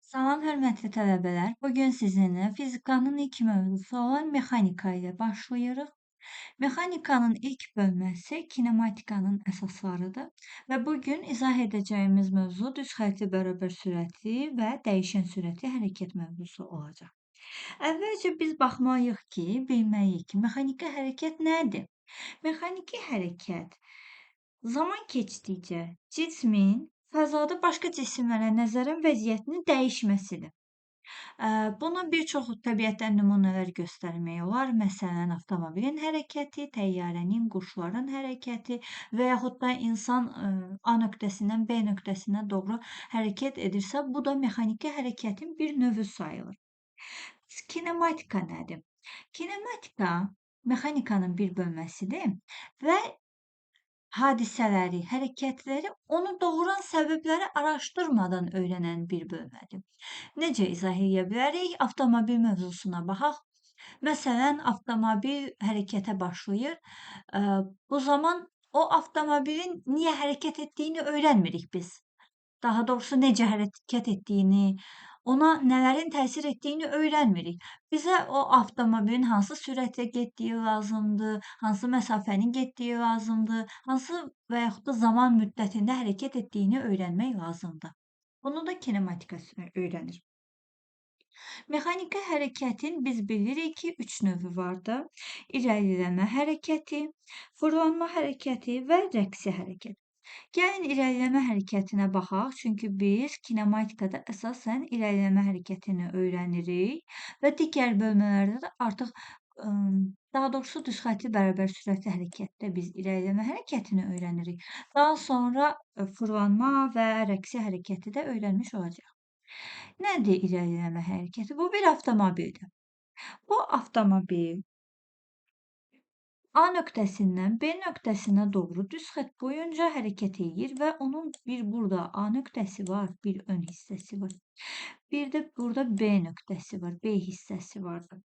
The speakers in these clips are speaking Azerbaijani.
Salam hörmətli tələbələr. Bu gün sizinlə fizikanın ilk mövzusu olan mexanika ilə başlayırıq. Mexanikanın ilk bölməsi kinematikanın əsaslarıdır və bu gün izah edəcəyimiz mövzu düzxətti bərabər sürəti və dəyişən sürətli hərəkət mövzusu olacaq. Əvvəlcə biz baxmalıyıq ki, bilməliyik ki, mexaniki hərəkət nədir? Mexaniki hərəkət zaman keçdikcə cismin fəzada başqa cisimlərə nəzərən vəziyyətinin dəyişməsidir. Buna bir çox təbiətdən nümunələr göstərmək olar. Məsələn, avtomobilin hərəkəti, təyyarənin, quşların hərəkəti və yaxud da insan A nöqtəsindən B nöqtəsinə doğru hərəkət edirsə, bu da mexaniki hərəkətin bir növü sayılır. Kinematika nədir? Kinematika mexanikanın bir bölməsidir və hadisələri, hərəkətləri, onu doğuran səbəbləri araşdırmadan öyrənən bir bölmədir. Necə izah edə bilərik? Avtomobil mövzusuna baxaq. Məsələn, avtomobil hərəkətə başlayır. Bu zaman o avtomobilin niyə hərəkət etdiyini öyrənmirik biz. Daha doğrusu necə hərəkət etdiyini, ona nələrin təsir etdiyini öyrənmirik. Bizə o avtomobilin hansı sürətlə getdiyi lazımdır, hansı məsafəni getdiyi lazımdır, hansı və yaxud da zaman müddətində hərəkət etdiyini öyrənmək lazımdır. Bunu da kinematika öyrənir. Mexaniki hərəkətin biz bilirik ki, 3 növü vardır. İrəliləmə hərəkəti, fırlanma hərəkəti və rəqsi hərəkət. Gəlin irəliləmə hərəkətinə baxaq, çünki biz kinematikada əsasən irəliləmə hərəkətini öyrənirik və digər bölmələrdə də artıq daha doğrusu düzxətti bərabər sürətli hərəkətdə biz irəliləmə hərəkətini öyrənirik. Daha sonra fırlanma və rəqsi hərəkəti də öyrənmiş olacağıq. Nədir irəliləmə hərəkəti? Bu bir avtomobildir. Bu avtomobil A nöqtəsindən B nöqtəsinə doğru düz xətt boyunca hərəkət edir və onun bir burada A nöqtəsi var, bir ön hissəsi var. Bir də burada B nöqtəsi var, B hissəsi vardır.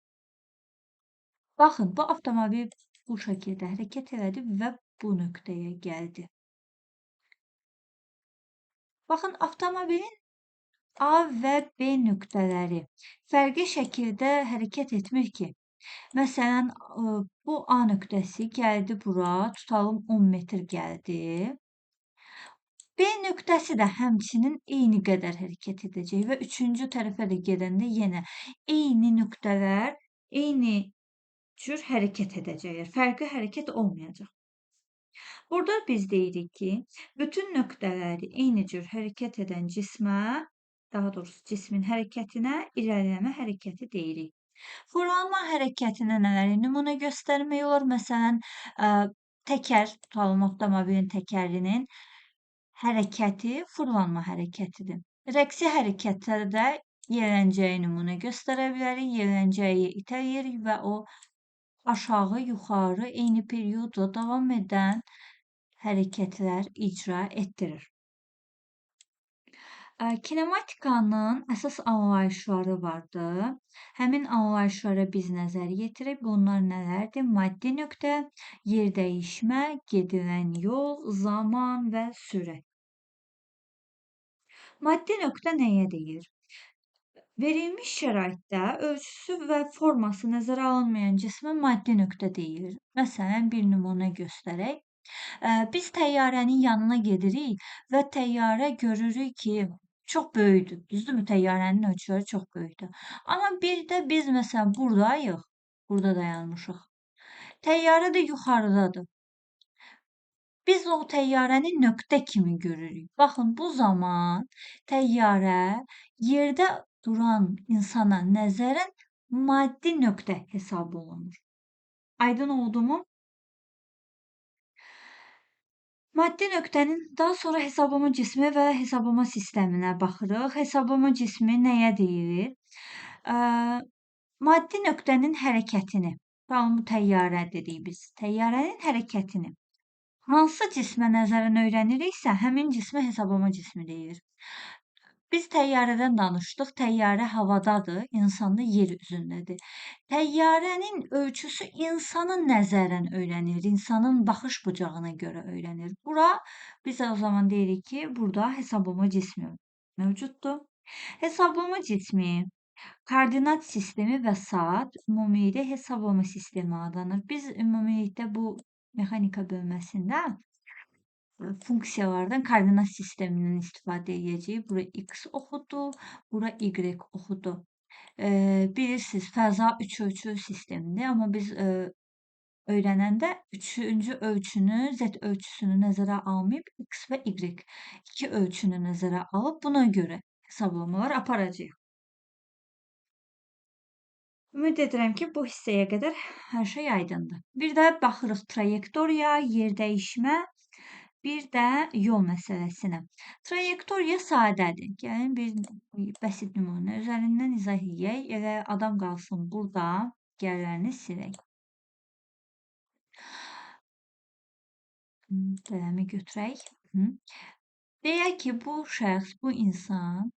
Baxın, bu avtomobil bu şəkildə hərəkət elədi və bu nöqtəyə gəldi. Baxın, avtomobilin A və B nöqtələri fərqli şəkildə hərəkət etmir ki. Məsələn, bu A nöqtəsi gəldi bura, tutalım 10 metr gəldi. B nöqtəsi də həmçinin eyni qədər hərəkət edəcək və üçüncü tərəfə də gedəndə yenə eyni nöqtələr eyni cür hərəkət edəcəklər. Fərqli hərəkət olmayacaq. Burada biz deyirik ki, bütün nöqtələri eyni cür hərəkət edən cismə, daha doğrusu cismin hərəkətinə irəliləmə hərəkəti deyirik. Fırlanma hərəkətinə nələri nümunə göstərmək olar? Məsələn, təkər, tutalım avtomobilin təkərinin hərəkəti fırlanma hərəkətidir. Rəqsi hərəkətdə də yələncəyi nümunə göstərə bilərik. Yələncəyi itələyirik və o aşağı, yuxarı, eyni periodla davam edən hərəkətlər icra etdirir. Kinematikanın əsas anlayışları vardır. Həmin anlayışlara biz nəzər yetirib, bunlar nələrdir? Maddi nöqtə, yer dəyişmə, gedilən yol, zaman və sürət. Maddi nöqtə nəyə deyir? Verilmiş şəraitdə ölçüsü və forması nəzərə alınmayan cismə maddi nöqtə deyilir. Məsələn, bir nümunə göstərək. Biz təyyarənin yanına gedirik və təyyarə görürük ki, çox böyükdür, düzdürmü? Təyyarənin ölçüləri çox böyükdür. Amma bir də biz məsələn buradayıq, burada dayanmışıq. Təyyarə də yuxarıdadır. Biz o təyyarəni nöqtə kimi görürük. Baxın, bu zaman təyyarə yerdə duran insana nəzərən maddi nöqtə hesab olunur. Aydın oldumu? Maddi nöqtənin daha sonra hesablama cismi və hesablama sisteminə baxırıq. Hesablama cismi nəyə deyilir? Maddi nöqtənin hərəkətini, bu təyyarə dedik biz, təyyarənin hərəkətini hansı cismə nəzərən öyrəniriksə, həmin cismə hesablama cismi deyilir. Biz təyyarədən danışdıq. Təyyarə havadadır, insan da yer üzündədir. Təyyarənin ölçüsü insanın nəzərən öyrənilir, insanın baxış bucağına görə öyrənilir. Bura biz o zaman deyirik ki, burada hesablama cismi mövcuddur. Hesablama cismi, koordinat sistemi və saat ümumilikdə hesablama sistemi adlanır. Biz ümumilikdə bu mexanika bölməsində funksiyalardan koordinat sistemindən istifadə edəcəyik. Bura x oxudur, bura y oxudur. Bilirsiniz, fəza üç ölçü sistemidir, amma biz öyrənəndə üçüncü ölçünü, z ölçüsünü nəzərə almayıb x və y iki ölçünü nəzərə alıb buna görə hesablamalar aparacağıq. Ümid edirəm ki, bu hissəyə qədər hər şey aydındır. Bir də baxırıq trayektoriya, yer dəyişmə, bir də yol məsələsinə. Trayektoriya sadədir. Gəlin bir bəsit nümunə üzərindən izah edək. Elə adam qalsın burada, gələni silək. Qələmi götürək. Deyək ki, bu şəxs, bu insan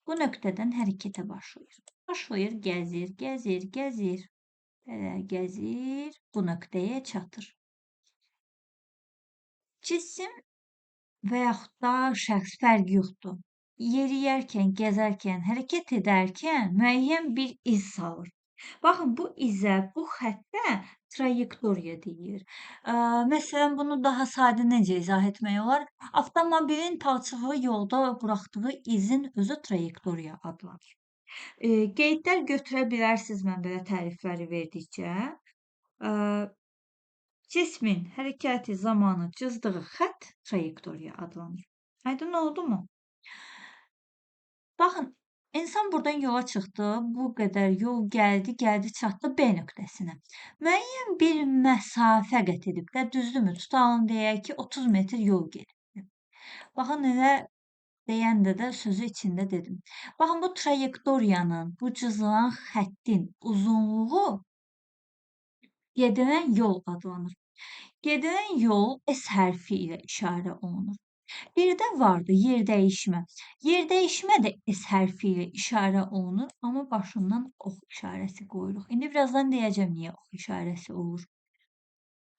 bu nöqtədən hərəkətə başlayır. Başlayır, gəzir, gəzir, gəzir. Belə gəzir, bu nöqtəyə çatır. Cisim və yaxud da şəxs fərqi yoxdur. Yeriyərkən, gəzərkən, hərəkət edərkən müəyyən bir iz salır. Baxın, bu izə, bu xəttə trayektoriya deyilir. Məsələn, bunu daha sadə necə izah etmək olar? Avtomobilin palçıqlı yolda buraxdığı izin özü trayektoriya adlanır. Qeydlər götürə bilərsiniz mən belə tərifləri verdikcə. Cismin hərəkəti zamanı cızdığı xətt trayektoriya adlanır. Aydın oldu mu? Baxın, insan buradan yola çıxdı, bu qədər yol gəldi, çatdı B nöqtəsinə. Müəyyən bir məsafə qət edib də, düzdürmü? Tutalım deyək ki, 30 metr yol gedib. Baxın, elə deyəndə də sözü içində dedim. Baxın, bu trayektoriyanın, bu cızılan xəttin uzunluğu gedilən yol adlanır. Gedilən yol S hərfi ilə işarə olunur. Bir də vardı yer dəyişmə. Yer dəyişmə də S hərfi ilə işarə olunur, amma başından ox işarəsi qoyuruq. İndi birazdan deyəcəm niyə ox işarəsi olur.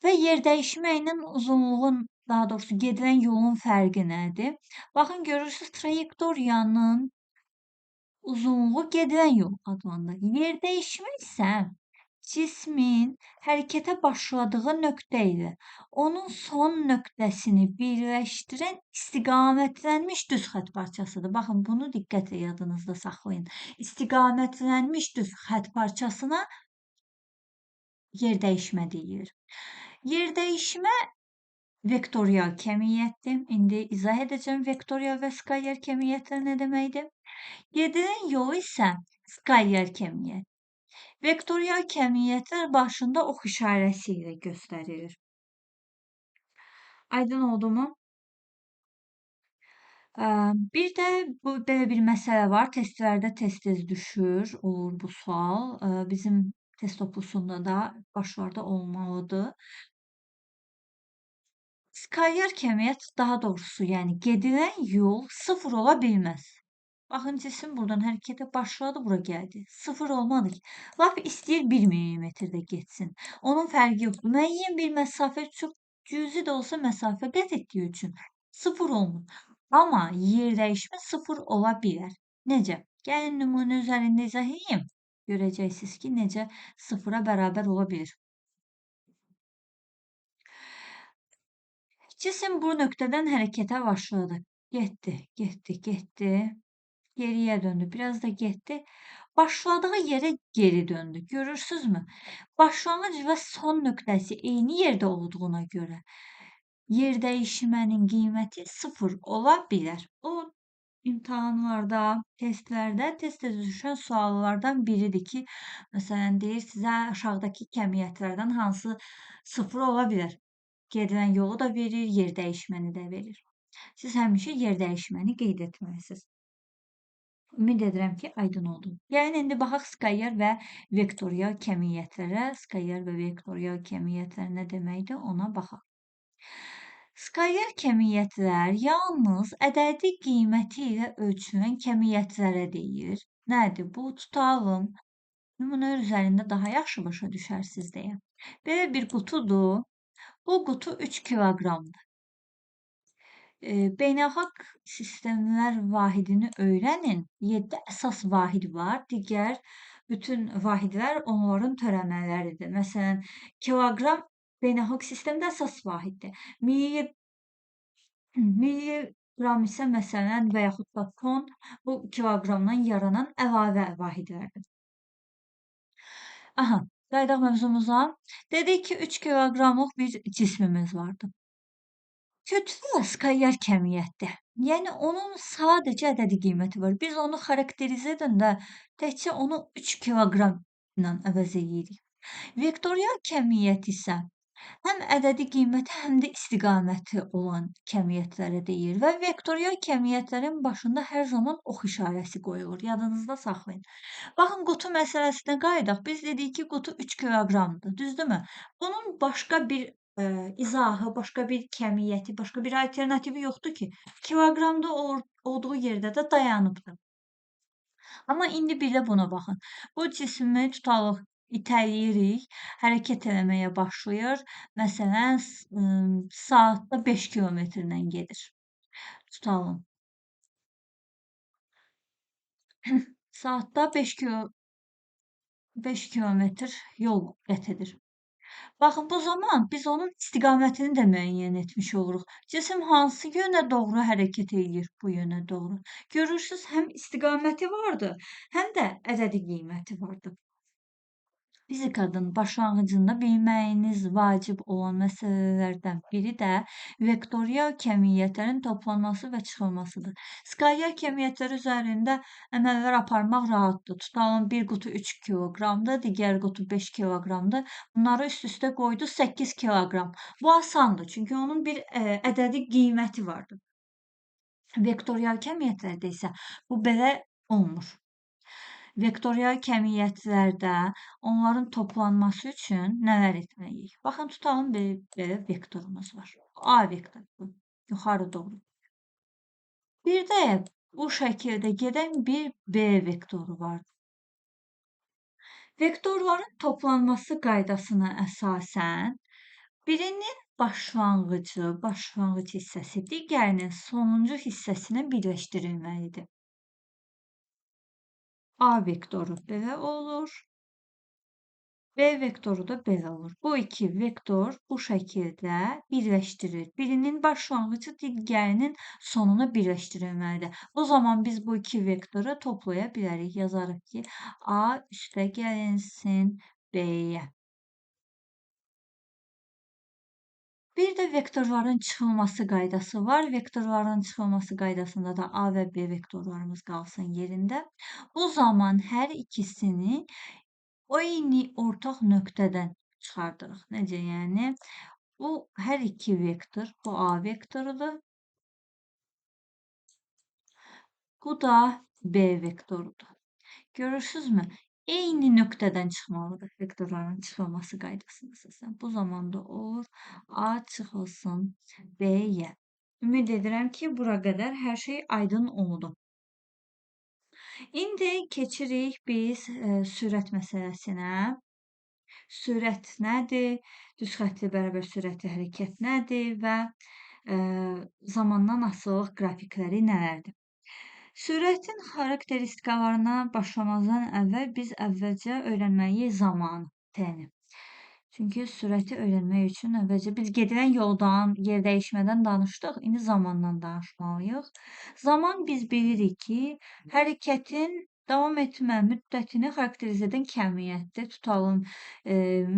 Və yer dəyişməyinin uzunluğun, daha doğrusu gedilən yolun fərqi nədir? Baxın, görürsünüz, trayektoriyanın uzunluğu gedilən yol adlanır. Yer dəyişmə isə cismin hərəkətə başladığı nöqtə ilə onun son nöqtəsini birləşdirən istiqamətlənmiş düz xətt parçasıdır. Baxın, bunu diqqətlə yadınızda saxlayın. İstiqamətlənmiş düz xətt parçasına yer dəyişmə deyilir. Yer dəyişmə vektorial kəmiyyətdir. İndi izah edəcəm vektorial və skaler kəmiyyətlər nə deməkdir. Gedilən yol isə skaler kəmiyyət. Vektorial kəmiyyətlər başında ox işarəsi ilə göstərilir. Aydın oldu mu? Bir də belə bir məsələ var. Testlərdə tez-tez düşür, olur bu sual. Bizim test toplusunda da başlarda olmalıdır. Skaler kəmiyyət, daha doğrusu, yəni gedilən yol sıfır ola bilməz. Baxın, cisim buradan hərəkətə başladı, bura gəldi. Sıfır olmadı ki. Lap istəyir 1 millimetrdə getsin. Onun fərqi yoxdur. Müəyyən bir məsafə, çox cüzi də olsa məsafə qət etdiyi üçün sıfır olmur. Amma yer dəyişmə sıfır ola bilər. Necə? Gəlin nümunə üzərində izah edeyim. Görəcəksiniz ki, necə sıfıra bərabər ola bilir. Cisim bu nöqtədən hərəkətə başladı. Getdi, getdi, getdi. Geriyə döndü. Biraz da getdi. Başladığı yerə geri döndü. Görürsünüzmü? Başlanğıc və son nöqtəsi eyni yerdə olduğuna görə yer dəyişmənin qiyməti sıfır ola bilər. O imtahanlarda, testlərdə tez-tez düşən suallardan biridir ki, məsələn, deyir sizə aşağıdakı kəmiyyətlərdən hansı sıfır ola bilər? Gedilən yolu da verir, yer dəyişməni də verir. Siz həmişə yer dəyişməni qeyd etməlisiniz. Ümid edirəm ki, aydın oldu. Gəlin, indi baxaq skaler və vektorial kəmiyyətlərə. Skaler və vektorial kəmiyyətlər nə deməkdir, ona baxaq. Skaler kəmiyyətlər yalnız ədədi qiyməti ilə ölçülən kəmiyyətlərə deyilir. Nədir bu? Tutalım. Nümunə üzərində daha yaxşı başa düşərsiniz deyə. Belə bir qutudur. Bu qutu 3 kiloqramdır. Beynəlxalq sistemlər vahidini öyrənin. 7 əsas vahid var. Digər bütün vahidlər onların törəmələridir. Məsələn, kiloqram beynəlxalq sistemdə əsas vahiddir. Milliqram isə məsələn və yaxud da ton bu kiloqramdan yaranan əlavə vahidlərdir. Aha, qayıdaq mövzumuza. Dedik ki, 3 kiloqramlıq bir cismimiz vardı. Kütlə skalyar kəmiyyətdir. Yəni onun sadəcə ədədi qiyməti var. Biz onu xarakterizə edəndə təkcə onu 3 kiloqramla əvəz eləyirik. Vektorial kəmiyyət isə həm ədədi qiyməti, həm də istiqaməti olan kəmiyyətlərə deyir və vektorial kəmiyyətlərin başında hər zaman ox işarəsi qoyulur. Yadınızda saxlayın. Baxın, qutu məsələsinə qayıdaq. Biz dedik ki, qutu 3 kiloqramdır, düzdürmü? Bunun başqa bir izahı, başqa bir kəmiyyəti, başqa bir alternativi yoxdur ki, kiloqramda olduğu yerdə də dayanıbdır. Amma indi bir də buna baxın. Bu cismi tutalıq, itələyirik, hərəkət eləməyə başlayır. Məsələn, saatda 5 kilometrlə gedir. Tutalım. Saatda 5 kilometr yol qət edir. Baxın, bu zaman biz onun istiqamətini də müəyyən etmiş oluruq. Cisim hansı yönə doğru hərəkət eləyir? Bu yönə doğru. Görürsüz, həm istiqaməti vardı, həm də ədədi qiyməti vardı. Fizikadın başlanğıcında bilməyiniz vacib olan məsələlərdən biri də vektorial kəmiyyətlərin toplanması və çıxılmasıdır. Skalyar kəmiyyətlər üzərində əməllər aparmaq rahatdır. Tutalım, bir qutu 3 kiloqramdır, digər qutu 5 kiloqramdır. Bunları üst-üstə qoydu 8 kiloqram. Bu asandır, çünki onun bir ədədi qiyməti vardır. Vektorial kəmiyyətlərdə isə bu belə olmur. Vektorial kəmiyyətlərdə onların toplanması üçün nələr etməliyik? Baxın, tutalım belə vektorumuz var. A vektoru yuxarı doğru. Bir də bu şəkildə gedən bir B vektoru var. Vektorların toplanması qaydasına əsasən birinin başlanğıc hissəsi digərinin sonuncu hissəsinə birləşdirilməlidir. A vektoru belə olur. B vektoru da belə olur. Bu iki vektor bu şəkildə birləşdirir. Birinin başlanğıcı digərinin sonuna birləşdirilməlidir. O zaman biz bu iki vektoru toplaya bilərik. Yazarıq ki, A üstə gəlinsin B-yə. Bir də vektorların çıxılması qaydası var. Vektorların çıxılması qaydasında da A və B vektorlarımız qalsın yerində. O zaman hər ikisini eyni ortaq nöqtədən çıxardırıq. Necə yəni? Bu hər iki vektor, bu A vektorudur. Bu da B vektorudur. Görürsünüzmü? Eyni nöqtədən çıxmalıdır vektorların çıxılması qaydasına əsasən. Bu zamanda olur A çıxılsın B-yə. Ümid edirəm ki, bura qədər hər şey aydın oldu. İndi keçirik biz sürət məsələsinə. Sürət nədir? Düz xəttli bərabər sürətli hərəkət nədir və zamandan asılılıq qrafikləri nələrdir? Sürətin xarakteristikalarına başlamazdan əvvəl biz əvvəlcə öyrənməliyik zamanı, t-ni. Çünki sürəti öyrənmək üçün əvvəlcə biz gedilən yoldan, yer dəyişmədən danışdıq, indi zamandan danışmalıyıq. Zaman biz bilirik ki, hərəkətin davam etmə müddətini xarakterizə edən kəmiyyətdir. Tutalım,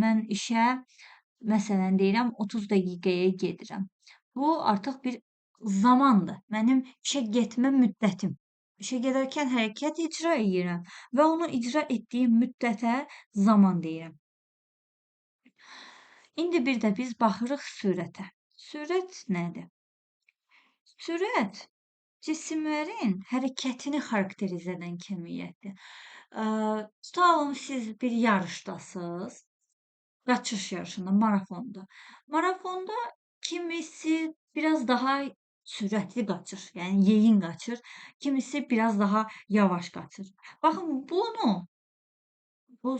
mən işə, məsələn, deyirəm, 30 dəqiqəyə gedirəm. Bu artıq bir zamandır. Mənim işə getmə müddətim. İşə gedərkən hərəkət icra edirəm və onu icra etdiyim müddətə zaman deyirəm. İndi bir də biz baxırıq sürətə. Sürət nədir? Sürət cisimlərin hərəkətini xarakterizə edən kəmiyyətdir. Tutalım, siz bir yarışdasınız. Qaçış yarışında, marafonda. Marafonda kimisi biraz daha sürətli qaçır, yəni yeyin qaçır, kimisi biraz daha yavaş qaçır. Baxın, bu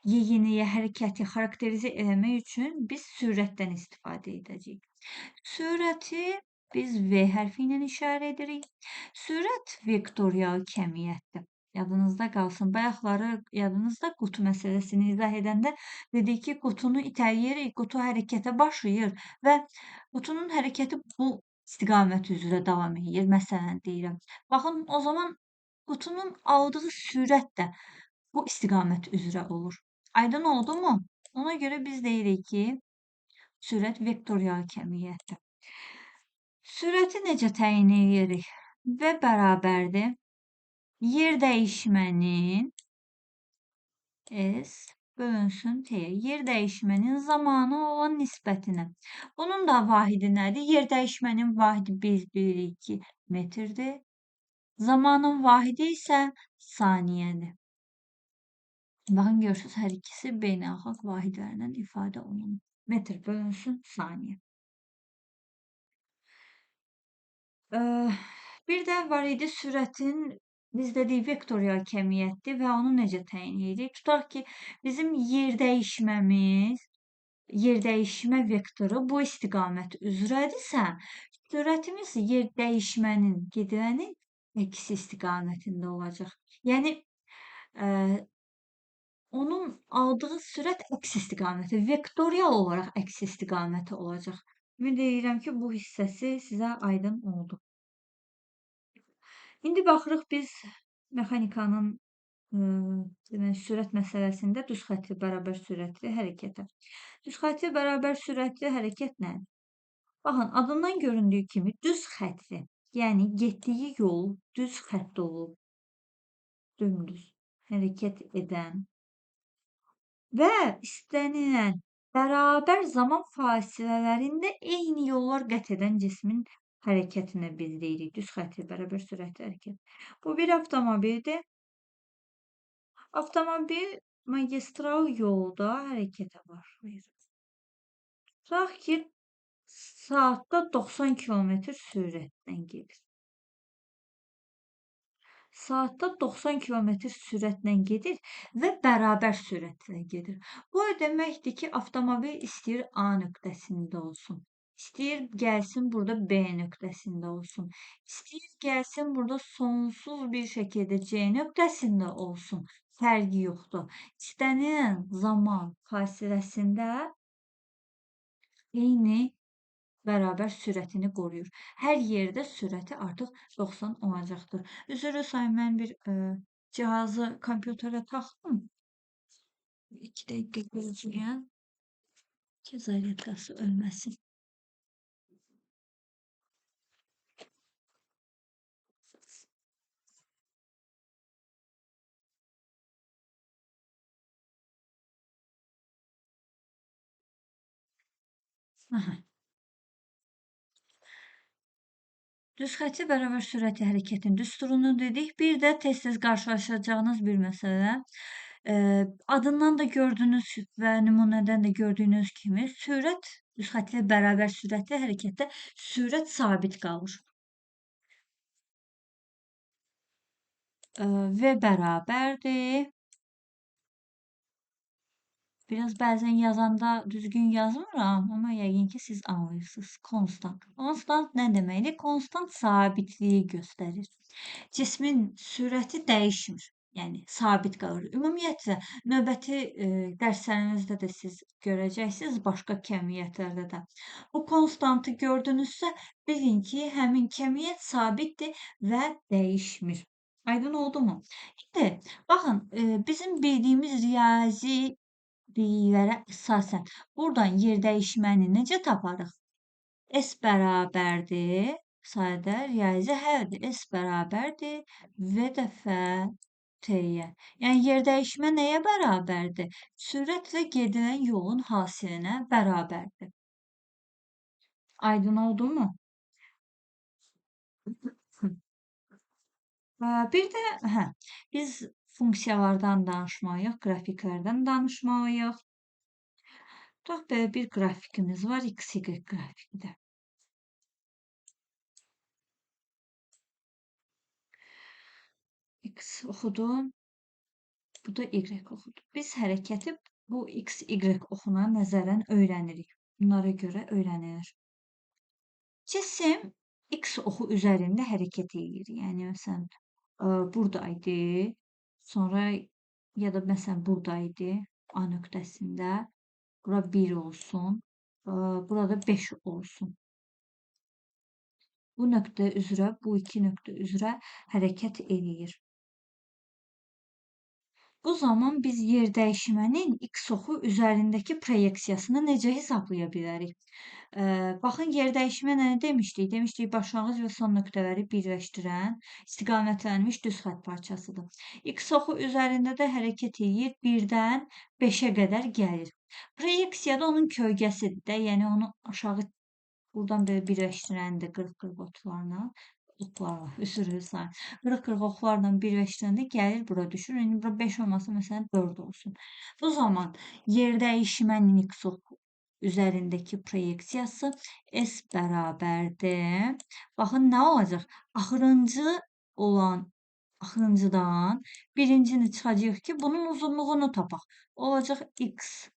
yeyini, hərəkəti xarakterizə eləmək üçün biz sürətdən istifadə edəcəyik. Sürəti biz V hərfi ilə işarə edirik. Sürət vektorial kəmiyyətdir. Yadınızda qalsın. Bayaqları yadınızda qutu məsələsini izah edəndə dedik ki, qutunu itələyirik, qutu hərəkətə başlayır və qutunun hərəkəti bu istiqamət üzrə davam edir. Məsələn deyirəm. Baxın, o zaman qutunun aldığı sürət də bu istiqamət üzrə olur. Aydın oldumu? Ona görə biz deyirik ki, sürət vektorial kəmiyyətdir. Sürəti necə təyin edirik? V bərabərdir yer dəyişmənin S bölünsün T-yə. Yer dəyişmənin zamana olan nisbətinə. Bunun da vahidi nədir? Yer dəyişmənin vahidi biz bilirik ki, metrdir. Zamanın vahidi isə saniyədir. Baxın, görürsünüz, hər ikisi beynəlxalq vahidlərlə ifadə olunur. Metr bölünsün saniyə. Bir də var idi sürətin biz dedik vektorial kəmiyyətdir və onu necə təyin edirik? Tutaq ki, bizim yer dəyişmə vektoru bu istiqamət üzrədirsə, sürətimiz yer dəyişmənin gedilənin əksi istiqamətində olacaq. Yəni onun aldığı sürət əks istiqaməti, vektorial olaraq əks istiqaməti olacaq. Ümid edirəm ki, bu hissəsi sizə aydın oldu. İndi baxırıq biz mexanikanın sürət məsələsində düz xəttli bərabər sürətli hərəkətə. Düz xəttli bərabər sürətli hərəkət nədir? Baxın, adından göründüyü kimi düz xəttli, yəni getdiyi yol düz xətt olub, dümdüz hərəkət edən və istənilən bərabər zaman fasilələrində eyni yollar qət edən cismin hərəkətinə biz deyirik düz xəttli bərabər sürətli hərəkət. Bu bir avtomobildir. Avtomobil magistral yolda hərəkətə başlayır. Tutaq ki, saatda 90 kilometr sürətlə gedir. Saatda 90 kilometr sürətlə gedir və bərabər sürətlə gedir. Bu deməkdir ki, avtomobil istəyir A nöqtəsində olsun. İstəyir gəlsin burada B nöqtəsində olsun. İstəyir gəlsin burada sonsuz bir şəkildə C nöqtəsində olsun. Fərqi yoxdur. İstənilən zaman fasiləsində eyni bərabər sürətini qoruyur. Hər yerdə sürəti artıq 90 olacaqdır. Üzr sayın, mən bir cihazı kompüterə taxdım. 2 dəqiqə gözləyən ki, zaryadkası ölməsin. Aha. Düz xətti bərabər sürətli hərəkətin düsturunu dedik. Bir də tez-tez qarşılaşacağınız bir məsələ. Adından da gördüyünüz və nümunədən də gördüyünüz kimi sürət düz xəttli bərabər sürətli hərəkətdə sürət sabit qalır. V bərabərdir. Biraz bəzən yazanda düzgün yazmıram, amma yəqin ki, siz anlayırsınız. Konstant. Konstant nə deməkdir? Konstant sabitliyi göstərir. Cismin sürəti dəyişmir. Yəni, sabit qalır. Ümumiyyətlə, növbəti dərslərimizdə də siz görəcəksiniz, başqa kəmiyyətlərdə də. Bu konstantı gördünüzsə, bilin ki, həmin kəmiyyət sabitdir və dəyişmir. Aydın oldu mu? İndi, baxın, bizim bildiyimiz riyazi bilgilərə əsasən buradan yer dəyişməni necə taparıq? S bərabərdir, sadə riyazi həldir. S bərabərdir V dəfə T-yə. Yəni, yer dəyişmə nəyə bərabərdir? Sürətlə gedilən yolun hasilinə bərabərdir. Aydın oldu mu? Bir də, biz funksiyalardan danışmalıyıq, qrafiklərdən danışmalıyıq. Tutaq belə bir qrafikimiz var, XY qrafikdə. X oxudu, bu da Y oxudu. Biz hərəkəti bu X, Y oxuna nəzərən öyrənirik. Bunlara görə öyrənilir. Cisim X oxu üzərində hərəkət edir. Yəni məsələn, buradaydı, sonra ya da məsələn buradaydı A nöqtəsində. Bura 1 olsun, burada 5 olsun. Bu nöqtə üzrə, bu iki nöqtə üzrə hərəkət eləyir. Bu zaman biz yerdəyişmənin x oxu üzərindəki proyeksiyasını necə hesablaya bilərik? Baxın, yerdəyişmə nə demişdik? Demişdik, başlanğıc və son nöqtələri birləşdirən istiqamətlənmiş düz xətt parçasıdır. X oxu üzərində də hərəkət edir, 1-dən 5-ə qədər gəlir. Proyeksiya da onun kölgəsidir də, yəni onu aşağı buradan belə birləşdirəndə 40-40 oxlarla, üzr istəyirəm. 40-40 oxlarla birləşdirəndə gəlir bura düşür. İndi bura 5 olmasa məsələn 4 olsun. Bu zaman yerdəyişmənin x oxu üzərindəki proyeksiyası S bərabərdir. Baxın, nə olacaq? Axırıncıdan birincini çıxacaq ki, bunun uzunluğunu tapaq. Olacaq x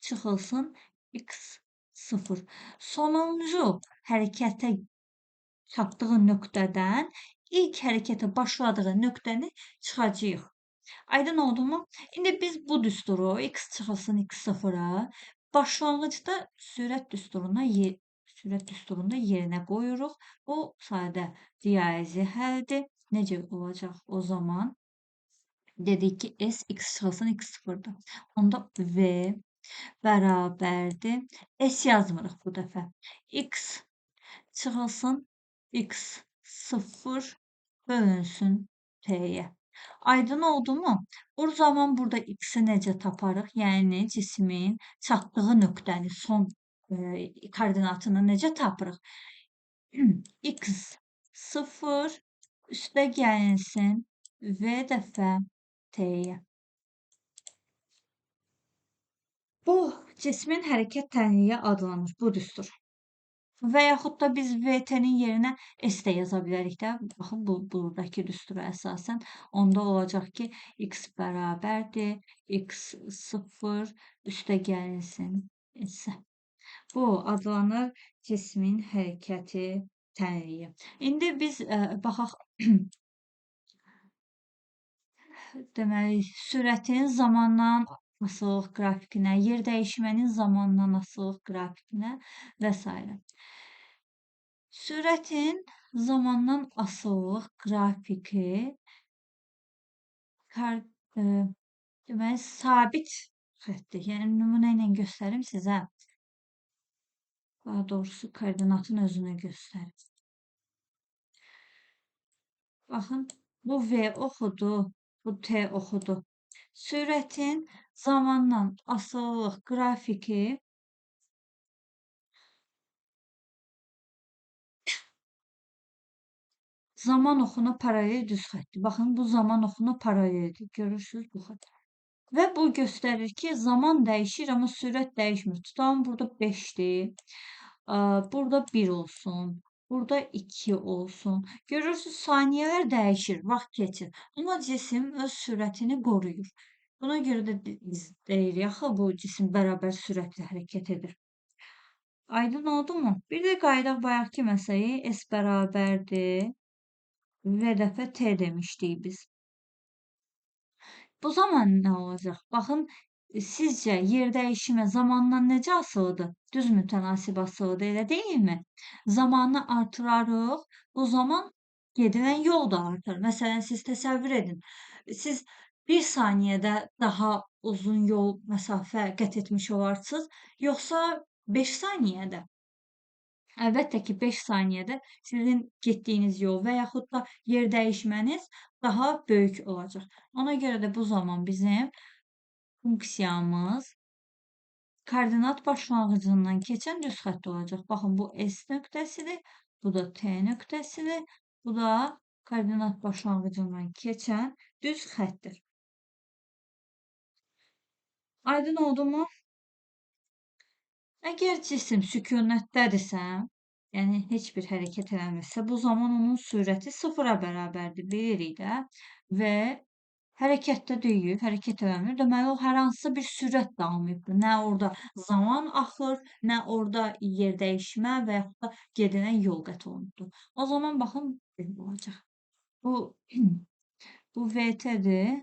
çıxılsın x 0. Sonuncu hərəkətə çatdığı nöqtədən ilk hərəkətə başladığı nöqtəni çıxacağıq. Aydın oldumu? İndi biz bu düsturu x çıxılsın x 0-a başlanğıcda sürət düsturunda yerinə qoyuruq. Bu sadə riyazi həldir. Necə olacaq o zaman? Dedik ki, S x çıxılsın x 0-dır. Onda V bərabərdir. S yazmırıq bu dəfə. X çıxılsın x 0 bölünsün t'yə. Aydın oldu mu? O zaman burada x-i necə taparıq? Yəni cismin çatdığı nöqtəni, son koordinatını necə tapırıq? X 0 üstə gəlinsin v dəfə t'yə. Bu cismin hərəkət tənliyi adlanır, bu düstur. Və yaxud da biz VT-nin yerinə S də yaza bilərik də. Baxın, buradakı düstura əsasən. Onda olacaq ki, x bərabərdir, x 0 üstə gəlinsin S. Bu adlanır cismin hərəkəti tənliyi. İndi biz baxaq, deməli, sürətin zamandan asılılıq qrafikinə, yer dəyişmənin zamandan asılılıq qrafikinə və s. Sürətin zamandan asılılıq qrafiki deməli, sabit xəttdir. Yəni, nümunə ilə göstərim sizə. Daha doğrusu, koordinatın özünü göstərim. Baxın, bu V oxudur, bu T oxudur. Sürətin zamandan asılılıq qrafiki zaman oxuna paralel düz xəttdir. Baxın, bu zaman oxuna paraleldir. Görürsünüz bu xətt. Və bu göstərir ki, zaman dəyişir, amma sürət dəyişmir. Tutalım, burada 5-dir. Burada 1 olsun. Burada 2 olsun. Görürsünüz, saniyələr dəyişir, vaxt keçir. Amma cisim öz sürətini qoruyur. Buna görə də biz deyirik, axı bu cisim bərabər sürətlə hərəkət edir. Aydın oldu mu? Bir də qayıdaq bayaqki məsələyə, S bərabərdir V dəfə T demişdik biz. Bu zaman nə olacaq? Baxın, sizcə yer dəyişmə zamandan necə asılıdır? Düz mütənasib asılıdır, elə deyilmi? Zamanı artırarıq, bu zaman gedilən yol da artar. Məsələn, siz təsəvvür edin, siz 1 saniyədə daha uzun yol, məsafə qət etmiş olarsınız, yoxsa 5 saniyədə? Əlbəttə ki, 5 saniyədə sizin getdiyiniz yol və yaxud da yer dəyişməniz daha böyük olacaq. Ona görə də bu zaman bizim funksiyamız koordinat başlanğıcından keçən düz xətt olacaq. Baxın, bu S nöqtəsidir, bu da T nöqtəsidir, bu da koordinat başlanğıcından keçən düz xəttdir. Aydın oldu mu? Əgər cisim sükunətdədirsə, yəni heç bir hərəkət eləmirsə, bu zaman onun sürəti 0-a bərabərdir, bilirik də. Və hərəkətdə deyil, hərəkət eləmir. Deməli, o hər hansısa bir sürət davam. Nə orada zaman axır, nə orada yer dəyişmə və yaxud da gedilən yol qət olunubdur. O zaman baxın, belə olacaq. Bu bu VT-dir.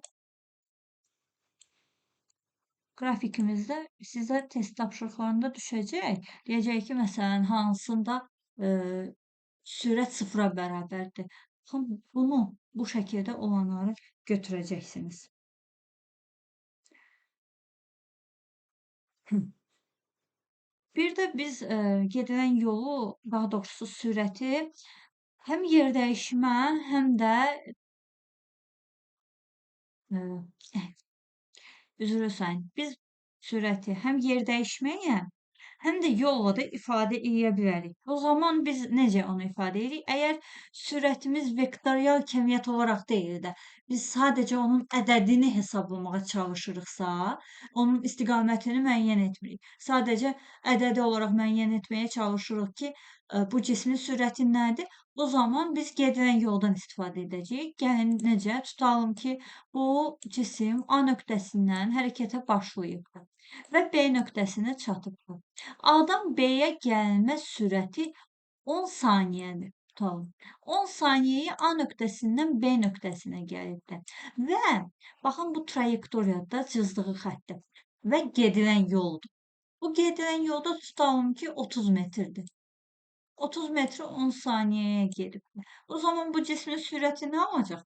Qrafikimizdə sizə test tapşırıqlarında düşəcək. Deyəcək ki, məsələn, hansında sürət sıfıra bərabərdir. Baxın, bunu bu şəkildə olanları götürəcəksiniz. Bir də biz gedilən yolu, daha doğrusu sürəti həm yer dəyişmə, həm də üzr istəyin. Biz sürəti həm yer dəyişməyə, həm də yolla da ifadə edə bilərik. O zaman biz necə onu ifadə edirik? Əgər sürətimiz vektorial kəmiyyət olaraq deyil də, biz sadəcə onun ədədini hesablamağa çalışırıqsa, onun istiqamətini müəyyən etmirik. Sadəcə ədədi olaraq müəyyən etməyə çalışırıq ki, bu cismin sürəti nədir? O zaman biz gedilən yoldan istifadə edəcəyik. Gəlin necə? Tutalım ki, bu cisim A nöqtəsindən hərəkətə başlayıb və B nöqtəsinə çatıbdır. A-dan B-yə gəlmə sürəti 10 saniyədir. Tutalım. 10 saniyəyə A nöqtəsindən B nöqtəsinə gəlibdir. Və baxın bu trayektoriyada cızdığı xəttdir və gedilən yoldur. Bu gedilən yolda tutalım ki 30 metrdir. 30 metri 10 saniyəyə gedib. O zaman bu cismin sürəti nə olacaq?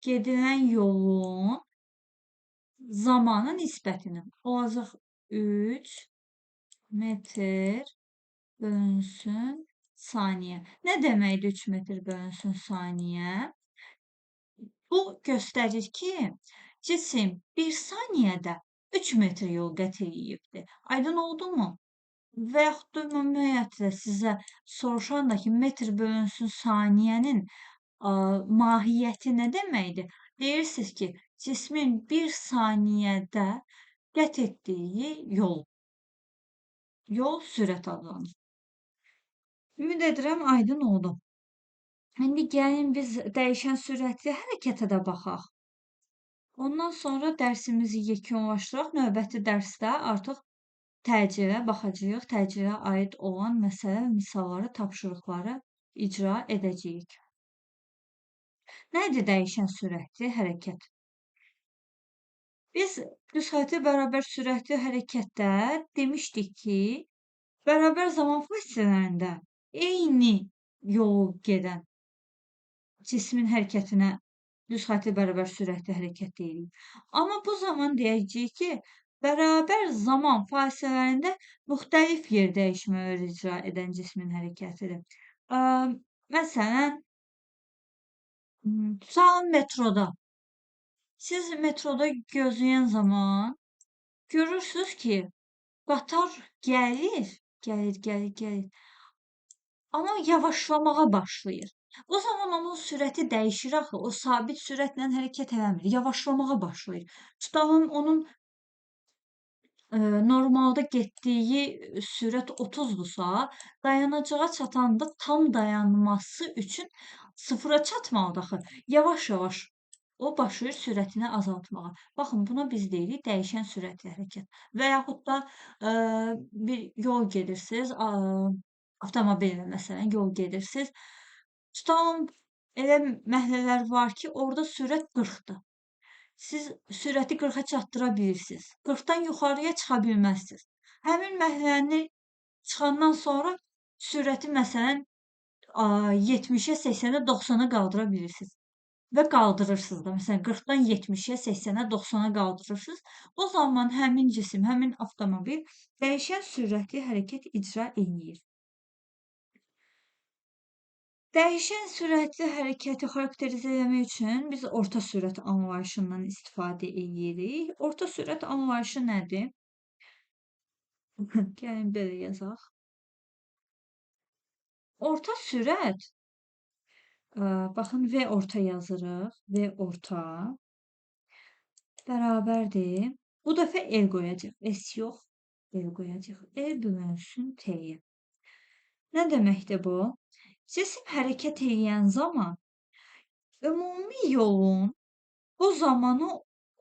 Gedilən yolun zamanı nisbətini olacaq 3 metr bölünsün saniyə. Nə deməkdir 3 metr bölünsün saniyə? Bu göstərir ki, cisim 1 saniyədə 3 metr yol qət edibdir. Aydın oldumu? Və yaxud da ümumiyyətlə sizə soruşan da ki, metr bölünsün saniyənin mahiyyəti nə deməkdir? Deyirsiniz ki, cismin 1 saniyədə qət etdiyi yol sürət adlanır. Ümid edirəm aydın oldu. İndi gəlin biz dəyişən sürətli hərəkətə də baxaq. Ondan sonra dərsimizi yekunlaşdıraq. Növbəti dərsdə artıq təcrübə baxacağıq, təcrübəyə aid olan məsələ, misalları, tapşırıqları icra edəcəyik. Nədir dəyişən sürətli hərəkət? Biz düzxətti bərabər sürətli hərəkətdə demişdik ki, bərabər zaman fasilələrində eyni yol gedən cismin hərəkətinə düzxətti bərabər sürətli hərəkət deyirik. Amma bu zaman deyəcəyik ki, bərabər zaman fasilələrində müxtəlif yer dəyişmələri icra edən cismin hərəkətidir. Məsələn, tutalım metroda. Siz metroda gözləyən zaman görürsünüz ki, qatar gəlir. Amma yavaşlamağa başlayır. O zaman onun sürəti dəyişir axı. O sabit sürətlə hərəkət eləmir. Yavaşlamağa başlayır. Tutalım onun normalda getdiyi sürət 30-dursa, dayanacağa çatanda tam dayanması üçün sıfıra çatmalıdır axı. Yavaş-yavaş o başlayır sürətini azaltmağa. Baxın, buna biz deyirik dəyişən sürətli hərəkət. Və yaxud da bir yol gedirsiniz, avtomobillə məsələn yol gedirsiniz. Tutalım, elə məhəllələr var ki, orada sürət 40-dır. Siz sürəti 40-a çatdıra bilirsiniz. 40-dan yuxarıya çıxa bilməzsiniz. Həmin məhəlləni çıxandan sonra sürəti məsələn 70-ə, 80-ə, 90-a qaldıra bilirsiniz. Və qaldırırsınız da. Məsələn, 40-dan 70-ə, 80-ə, 90-a qaldırırsınız. O zaman həmin cisim, həmin avtomobil dəyişən sürətli hərəkət icra eləyir. Dəyişən sürətli hərəkəti xarakterizə etmək üçün biz orta sürət anlayışından istifadə edirik. Orta sürət anlayışı nədir? Gəlin belə yazaq. Orta sürət, baxın V orta yazırıq. V orta bərabərdir. Bu dəfə L qoyacaq. S yox, L qoyacaq. L bölünsün T-yə. Nə deməkdir bu? Cisim hərəkət edən zaman ümumi yolun o zamanı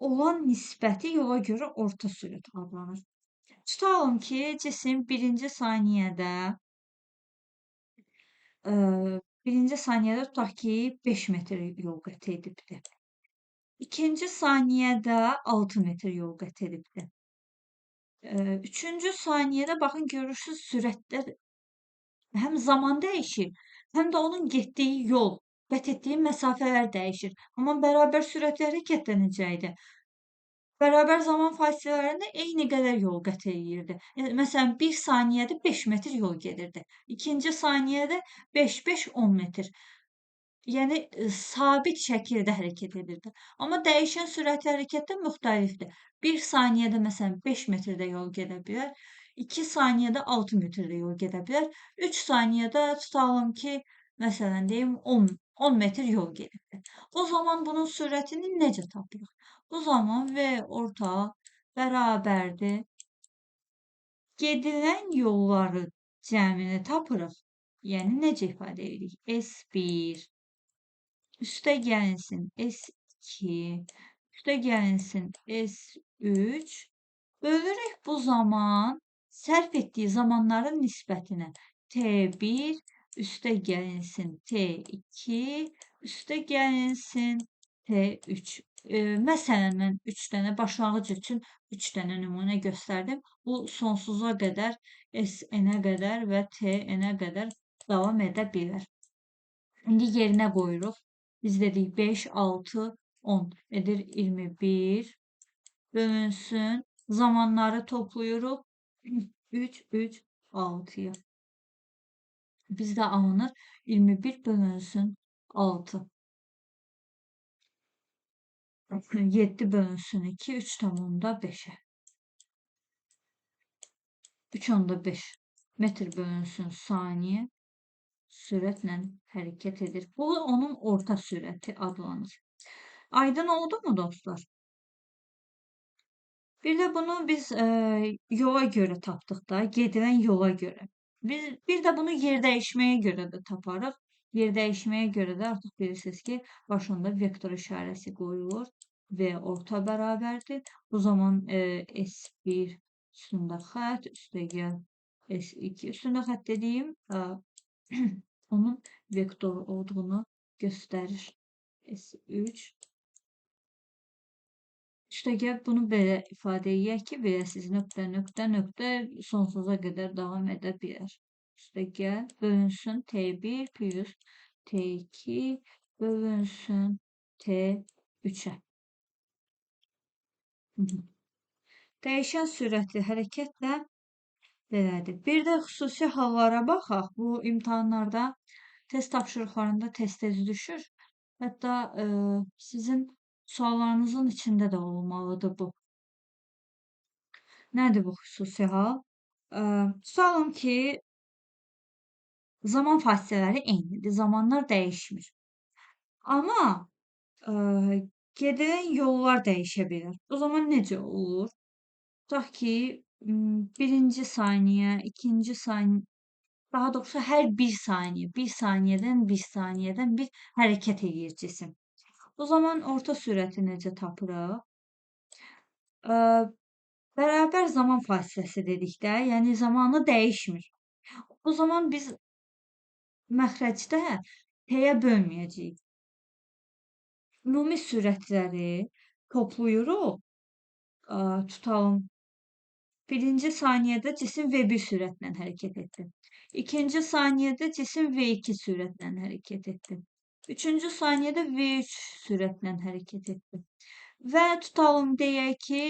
olan nisbəti yola görə orta sürət adlanır. Tutalım ki, cisim birinci saniyədə tutaq ki, 5 metr yol qət edibdir. İkinci saniyədə 6 metr yol qət edibdir. Üçüncü saniyədə baxın görürsüz sürətlər həm zaman dəyişir, həm də onun getdiyi yol, qət etdiyi məsafələr dəyişir. Amma bərabər sürətlə hərəkətlənəcəkdi. Bərabər zaman fasilələrində eyni qədər yol qət eləyirdi. Məsələn, 1 saniyədə 5 metr yol gedirdi. İkinci saniyədə 5-5-10 metr. Yəni sabit şəkildə hərəkət edirdi. Amma dəyişən sürətli hərəkətdə müxtəlifdir. 1 saniyədə məsələn 5 metrdə yol gedə bilər, 2 saniyədə 6 metrdə yol gedə bilər, 3 saniyədə tutalım ki, məsələn deyim 10 metr yol gedibdir. O zaman bunun sürətini necə tapırıq? O zaman V orta bərabərdir. Gedilən yolları cəmini tapırıq. Yəni necə ifadə edirik? S1 üstə gəlinsin S2, üstə gəlinsin S3. Bölürük bu zaman sərf etdiyi zamanların nisbətinə. T1 üstə gəlinsin T2, üstə gəlinsin T3. Məsələn, mən 3 dənə başlanğıc üçün 3 dənə nümunə göstərdim. Bu sonsuza qədər, S-nə qədər və T-nə qədər davam edə bilər. İndi yerinə qoyuruq. Biz dedik 5, 6, 10 edir 21. Bölünsün. Zamanları toplayırıq. 3, 3, 6'ya. Bizdə alınır 21 bölünsün 6. 7 bölünsün 2, 3,5'e. 3,5 metr bölünsün saniye sürətlə hərəkət edir. Bu onun orta sürəti adlanır. Aydın oldu mu dostlar? Bir də bunu biz yola görə tapdıq da, gedilən yola görə. Bir də bunu yer dəyişməyə görə də taparıq. Yer dəyişməyə görə də artıq bilirsiniz ki, başında vektor işarəsi qoyulur və orta bərabərdir. Bu zaman S1 üstündə xətt, üstə gəl S2 üstündə xətt dediyim onun vektor olduğunu göstərir. S3 üstəgəl bunu belə ifadə edək ki, beləsiz nöqtə, nöqtə, nöqtə sonsuza qədər davam edə bilər. Üstəgəl bölünsün T1 plus T2 bölünsün T3'ə. Dəyişən sürətli hərəkətlə belədir. Bir də xüsusi hallara baxaq. Bu imtahanlarda, test tapşırıqlarında tez-tez düşür. Hətta sizin suallarınızın içində də olmalıdır bu. Nədir bu xüsusi hal? Tutalım ki, zaman fasilələri eynidir, zamanlar dəyişmir. Amma gedilən yollar dəyişə bilər. O zaman necə olur? Tutaq ki, birinci saniyə, ikinci saniyə, daha doğrusu hər bir saniyə, bir saniyədən bir hərəkət edir cisim. O zaman orta sürəti necə tapırıq? Bərabər zaman fasiləsi dedik də, yəni zamanı dəyişmir. O zaman biz məxrəcdə T-yə bölməyəcəyik. Ümumi sürətləri toplayırıq. Tutalım. Birinci saniyədə cisim V1 sürətlə hərəkət etdi. İkinci saniyədə cisim V2 sürətlə hərəkət etdi. Üçüncü saniyədə V3 sürətlə hərəkət etdi. Və tutalım deyək ki,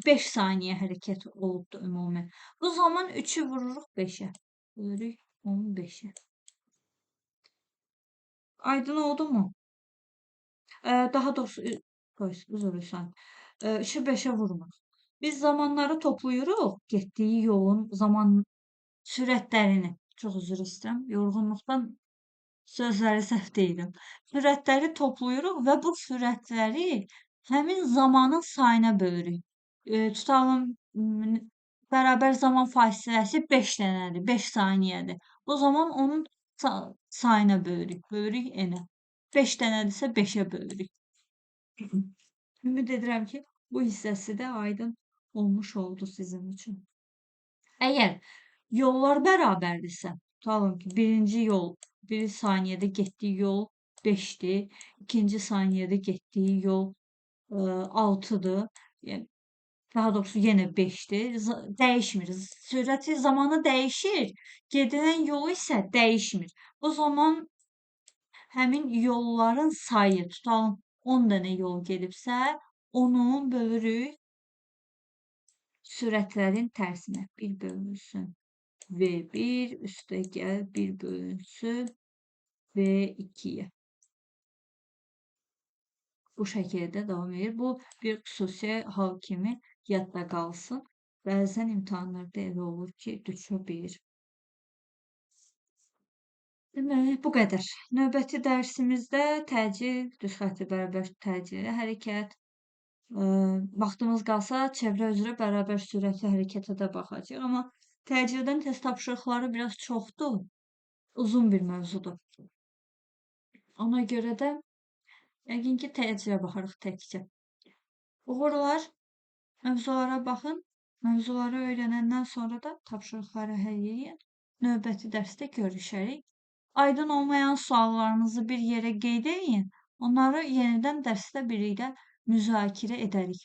5 saniyə hərəkət olubdur ümumi. Bu zaman 3'ü vururuq 5'ə. Bölürük 15'ə. Aydın oldu mu? Daha doğrusu, üzr istəyirəm. 3'ü 5'ə vurmuruq. Biz zamanları toplayırıq, getdiyi yolun zaman sürətlərini. Çox üzr istəyirəm. Yorğunluqdan sözləri səhv deyirəm. Sürətləri toplayırıq və bu sürətləri həmin zamanın sayına bölürük. Tutalım, bərabər zaman fasiləsi 5 dənədir, 5 saniyədir. O zaman onun sayına bölürük. Bölürük n-ə. 5 dənədirsə 5'ə bölürük. Ümid edirəm ki, bu hissəsi də aydın olmuş oldu sizin üçün. Əgər yollar bərabərdirsə, tutalım ki, birinci yol 1 saniyədə getdiyi yol 5-dir, ikinci saniyədə getdiyi yol 6-dır. Yəni daha doğrusu yenə 5-dir. Dəyişmir. Sürəti zamanı dəyişir, gedilən yolu isə dəyişmir. O zaman həmin yolların sayı, tutalım 10 dənə yol gedibsə, 10-u bölürük sürətlərin tərsinə. 1 bölünsün V1 üstəgəl 1 bölünsün V2-yə. Bu şəkildə davam edir. Bu bir xüsusi hal kimi yadda qalsın. Bəzən imtahanlarda elə olur ki, düşə bilir. Deməli, bu qədər. Növbəti dərsimizdə təcil, düz xətti bərabər təcili hərəkət, vaxtımız qalsa çevrə üzrə bərabər sürətli hərəkətə də baxacağıq. Amma təcildən test tapşırıqları biraz çoxdur, uzun bir mövzudur. Ona görə də yəqin ki, təcilə baxarıq təkcə. Uğurlar, mövzulara baxın. Mövzuları öyrənəndən sonra da tapşırıqları həll edin. Növbəti dərsdə görüşərik. Aydın olmayan suallarınızı bir yerə qeyd edin. Onları yenidən dərsdə birlikdə müzakirə edərik.